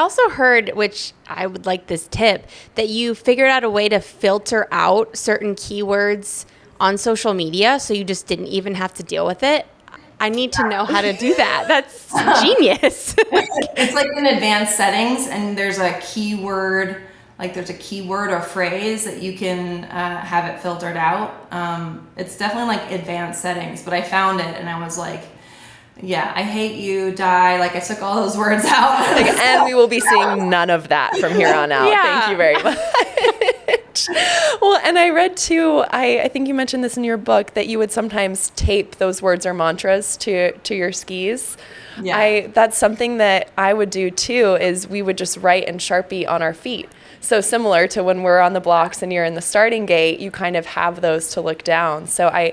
also heard, which I would like this tip, that you figured out a way to filter out certain keywords on social media so you just didn't even have to deal with it. I need to know how to do that. That's genius. It's like in advanced settings, and there's a keyword, or phrase that you can have it filtered out. It's definitely like advanced settings, but I found it and I was like, yeah, I hate you, die. Like I took all those words out. And we will be seeing none of that from here on out. Yeah. Thank you very much. Well, and I read too, I think you mentioned this in your book, that you would sometimes tape those words or mantras to your skis. Yeah. That's something that I would do too, is we would just write in Sharpie on our feet. So similar to when we're on the blocks and you're in the starting gate, you kind of have those to look down. So I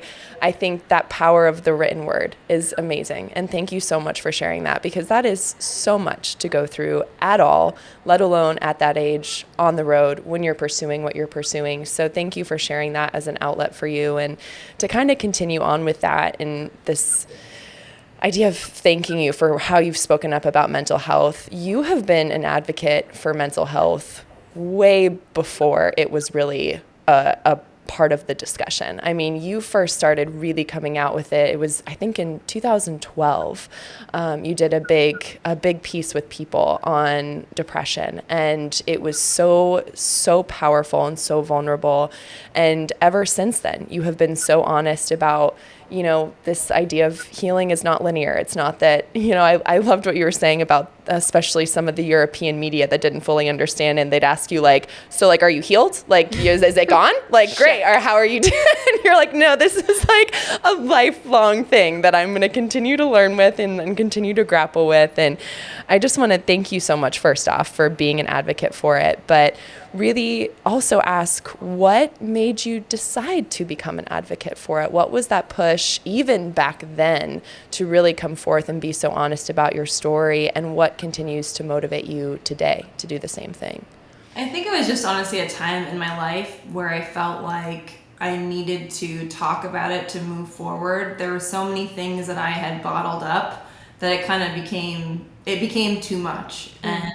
think that power of the written word is amazing. And thank you so much for sharing that, because that is so much to go through at all, let alone at that age on the road when you're pursuing what you're pursuing. So thank you for sharing that as an outlet for you, and to kind of continue on with that in this idea of thanking you for how you've spoken up about mental health. You have been an advocate for mental health way before it was really a part of the discussion. I mean, you first started really coming out with it. It was, I think, in 2012. You did a big piece with People on depression, and it was so powerful and so vulnerable. And ever since then, you have been so honest about, this idea of healing is not linear. It's not that, I loved what you were saying about especially some of the European media that didn't fully understand, and they'd ask you are you healed? Is it gone? Great. Or how are you doing? And you're like, no, this is a lifelong thing that I'm going to continue to learn with and continue to grapple with. And I just want to thank you so much, first off, for being an advocate for it, but really also ask, what made you decide to become an advocate for it? What was that push, even back then, to really come forth and be so honest about your story, and what continues to motivate you today to do the same thing? I think it was just honestly a time in my life where I felt like I needed to talk about it to move forward. There were so many things that I had bottled up that it kind of became too much. And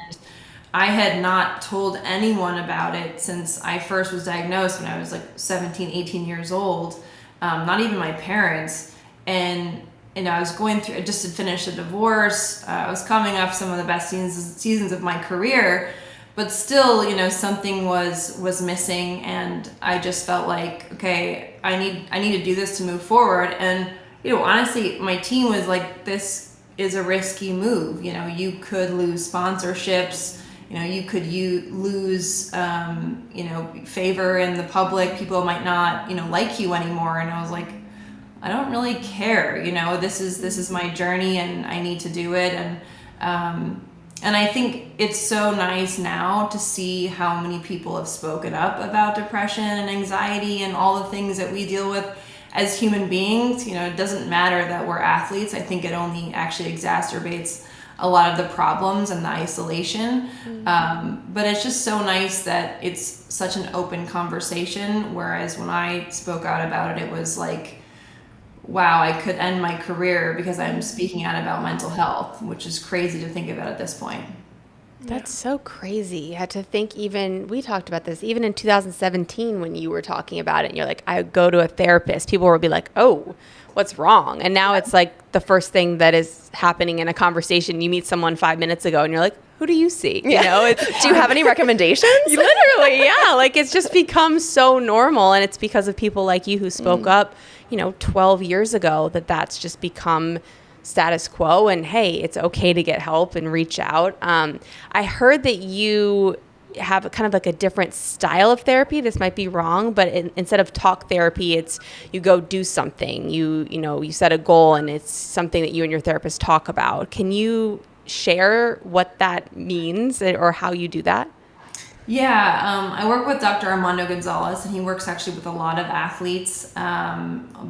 I had not told anyone about it since I first was diagnosed when I was 17, 18 years old, not even my parents. And I was going through, I just had finished a divorce. I was coming off some of the best seasons of my career, but still, something was missing. And I just felt like, okay, I need to do this to move forward. And, honestly, my team was like, this is a risky move. You could lose sponsorships. You could lose, favor in the public. People might not, like you anymore. And I was like, I don't really care. This is my journey, and I need to do it. And I think it's so nice now to see how many people have spoken up about depression and anxiety and all the things that we deal with as human beings. It doesn't matter that we're athletes. I think it only actually exacerbates a lot of the problems and the isolation. But it's just so nice that it's such an open conversation, whereas when I spoke out about it, it was like, wow, I could end my career because I'm speaking out about mental health, which is crazy to think about at this point. That's so crazy. You had to think, we talked about this, even in 2017 when you were talking about it, and you're like, I go to a therapist. People will be like, oh, what's wrong? And now it's like the first thing that is happening in a conversation. You meet someone 5 minutes ago and you're like, who do you see? Do you have any recommendations? Literally, yeah. It's just become so normal. And it's because of people like you who spoke up, 12 years ago, that's just become status quo. And hey, it's okay to get help and reach out. I heard that you have kind of a different style of therapy. This might be wrong, but instead of talk therapy, it's you go do something. You set a goal, and it's something that you and your therapist talk about. Can you share what that means or how you do that? Yeah, I work with Dr. Armando Gonzalez, and he works actually with a lot of athletes,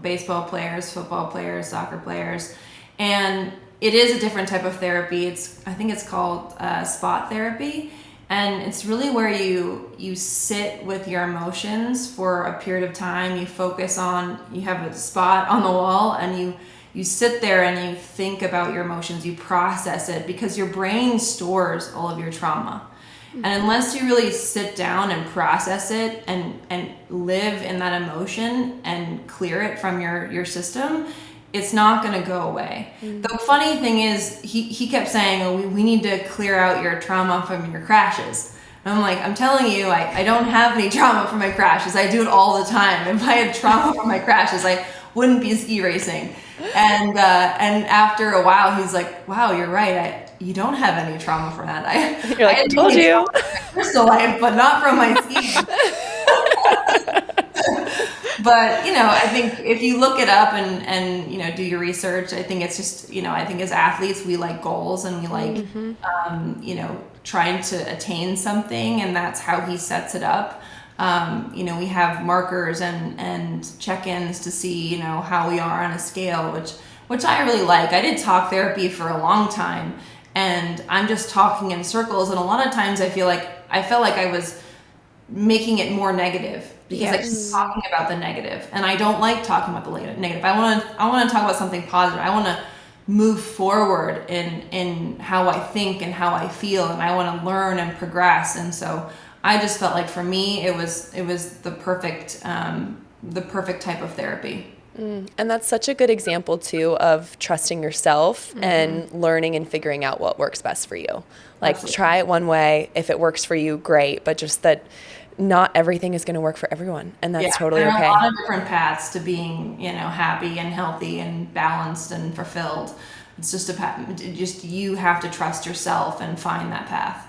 baseball players, football players, soccer players, and it is a different type of therapy. I think it's called spot therapy, and it's really where you sit with your emotions for a period of time. You focus on, you have a spot on the wall, and you you sit there and you think about your emotions, you process it, because your brain stores all of your trauma. And unless you really sit down and process it and live in that emotion and clear it from your system, it's not going to go away. The funny thing is, he kept saying, oh, we need to clear out your trauma from your crashes. And I'm like, I'm telling you, I don't have any trauma from my crashes. I do it all the time. If I had trauma from my crashes, I wouldn't be ski racing. And after a while, he's like, wow, you're right. You don't have any trauma from that. You're like, I told you. Personal life, but not from my skiing. But, I think if you look it up and do your research, I think it's just, I think as athletes, we like goals and we like, trying to attain something, and that's how he sets it up. We have markers and check-ins to see, how we are on a scale, which I really like. I did talk therapy for a long time, and I'm just talking in circles, and a lot of times I felt like I was making it more negative because I keep talking about the negative, and I don't like talking about the negative. I want to talk about something positive. I want to move forward in how I think and how I feel, and I want to learn and progress. And so I just felt like for me it was the perfect type of therapy. And that's such a good example too of trusting yourself and learning and figuring out what works best for you. Like, Absolutely. try it one way. If it works for you, great. But just that not everything is going to work for everyone, and that's totally there okay. There are a lot of different paths to being, happy and healthy and balanced and fulfilled. It's just just you have to trust yourself and find that path.